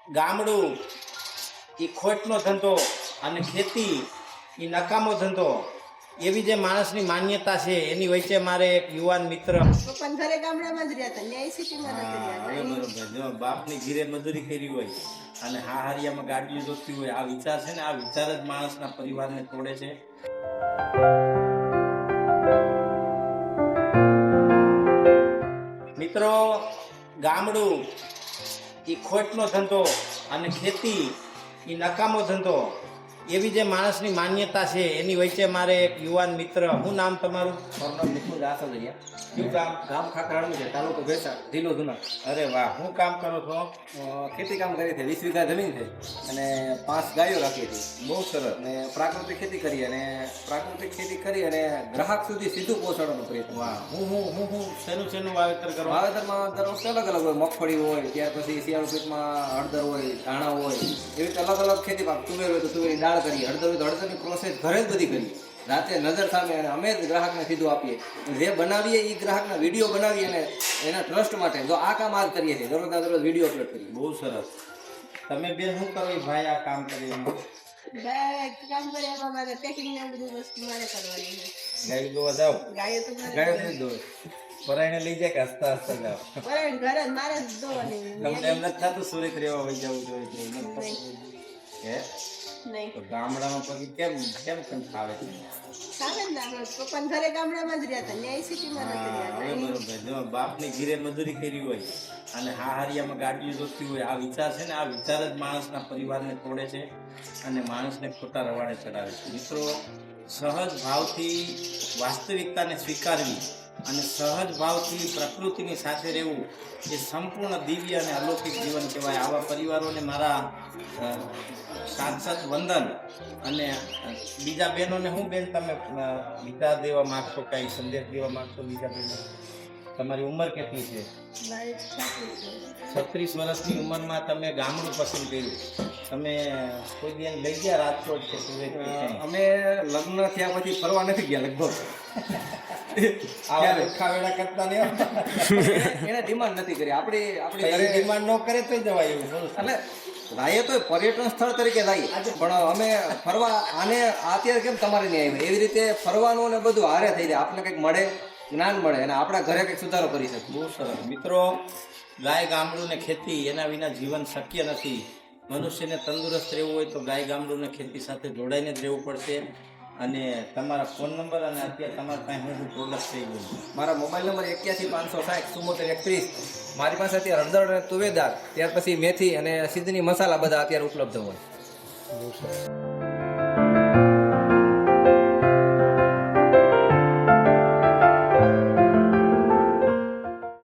ગામડું એ ખોટનો ધંધો અને ખેતી એ નકામો ધંધો એવી જે માણસની માન્યતા છે એની વચ્ચે મારે એક યુવાન મિત્ર પણ ઘરે ગામડામાં જ રહ્યા ન્યાય સિટીમાં નથી રહ્યા. બરોબર જો બાપની ઘીરે મજૂરી કરી હોય અને હારિયામાં ગાડીઓ જોતી હોય આ વિચાર છે ને આ વિચાર જ માણસના પરિવારને તોડે છે. મિત્રો ગામડું એ ખોટનો ધંધો અને ખેતી એ નકામો ધંધો એવી જે માણસની માન્યતા છે એની વચ્ચે મારે એક યુવાન મિત્ર શું નામ તમારું? મારું નામ નિકુંજ આસલિયા. શું કામ? ગામ ખાકરાળું છે, તાલુકો ભેસા, જિલ્લો જુનાગઢ. અરે વાહ, શું કામ કરો છો? ખેતી કામ કરી છે, 20 વીઘા જમીન છે અને 5 ગાયો રાખી હતી. બહુ સરસ. અને પ્રાકૃતિક ખેતી કરી અને ગ્રાહક સુધી સીધું પહોંચાડવાનો પ્રયત્ન. વાહ, હું શેનું વાવેતર કરો? વાવેતરમાં દર વખતે અલગ અલગ હોય. મગફળી હોય, ત્યાર પછી શિયાળુ પેટમાં હળદર હોય, ધાણા હોય, એવી રીતે અલગ અલગ ખેતી પાક. તુવેર હોય તો તુવેરની દાળ કરીએ, હળદર હોય તો હળદરની પ્રોસેસ ઘરે જ બધી કરીએ, રાતે નજર સામે. અને અમે જ ગ્રાહકને સીધું આપીએ. જે બનાવીએ એ ગ્રાહકના વિડીયો બનાવીએ અને એના ટ્રસ્ટ માટે જો આ કામ આજ કરીએ છીએ, દરરોજના દરરોજ વિડીયો અપલોડ કરીએ. બહુ સરસ. તમે બેન શું કરો? ભાઈ આ કામ કરી કામ કરે એમાં મારે પેકિંગ ને બધી વસ્તુ મારે કરવાની છે. ગાય દોવા જાઓ? ગાયો તો ગાયો નહીં દોવે, પરાઈને લઈ જાય કે હસતા હસતા જાઓ? બરાબર ઘરે જ મારે જ દોવાની. તમને એમ નથી થતું સુરત રહેવા વહી જવું જોઈએ? હે નહીં તો ગામડામાં પછી કેમ ફાવે છે? સામે જ ના આપણે પણ ઘરે ગામડામાં જ રહ્યા ન્યાય સિટીમાં નથી રહ્યા. બરોબર. જો બાપની ઘીરે મજૂરી કરી હોય અને હારિયામાં ગાડીઓ જોતી હોય આ વિચાર છે ને આ વિચાર જ માણસના પરિવારને તોડે છે અને માણસને ખોટા રવાડે ચડાવે છે. મિત્રો, સહજ ભાવથી વાસ્તવિકતાને સ્વીકારવી અને સહજ ભાવથી પ્રકૃતિની સાથે રહેવું એ સંપૂર્ણ દિવ્ય અને અલૌકિક જીવન કહેવાય. આવા પરિવારોને મારા સાક્ષાત વંદન. અને બીજા બહેનોને હું બેન તમે વિચાર દેવા માંગશો, કઈ સંદેશ દેવા માંગશો બીજા બહેનો? તમારી ઉંમર કેટલી છે? 36 વર્ષની ઉંમરમાં તમે ગામડું પસંદ કર્યું. તમે કોઈ દિન લઈ ગયા રાજકોટ કે સુરત? અમે લગ્ન થયા પછી ફરવા નથી ગયા લગભગ. ખાવેડા કરતા નહીં. એને ડિમાન્ડ નથી કરી. આપણી ડિમાન્ડ ન કરે તો જવાય એવું થોડું. એટલે જાય તો પર્યટન સ્થળ તરીકે જાય, પણ અમે ફરવા આને અત્યારે કેમ તમારે નહીં આવી એવી રીતે ફરવાનું ને બધું હારે થઈ જાય. આપણે કંઈક મળે, જ્ઞાન મળે અને આપણા ઘરે કંઈક સુધારો કરી શકીએ. બહુ સરસ. મિત્રો, ગાય ગામડું ને ખેતી એના વિના જીવન શક્ય નથી. મનુષ્યને તંદુરસ્ત રહેવું હોય તો ગાય ગામડું ને ખેતી સાથે જોડાઈને જ રહેવું પડશે. અને તમારા ફોન નંબર અને અત્યારે તમારા પાસે શું પ્રોડક્ટ થઈ ગયું? મારા મોબાઈલ નંબર 8156607431. મારી પાસે અત્યારે હળદર અને તુવેર દાળ, ત્યાર પછી મેથી અને સિદ્ધની મસાલા બધા અત્યારે ઉપલબ્ધ હોય. બહુ સરસ.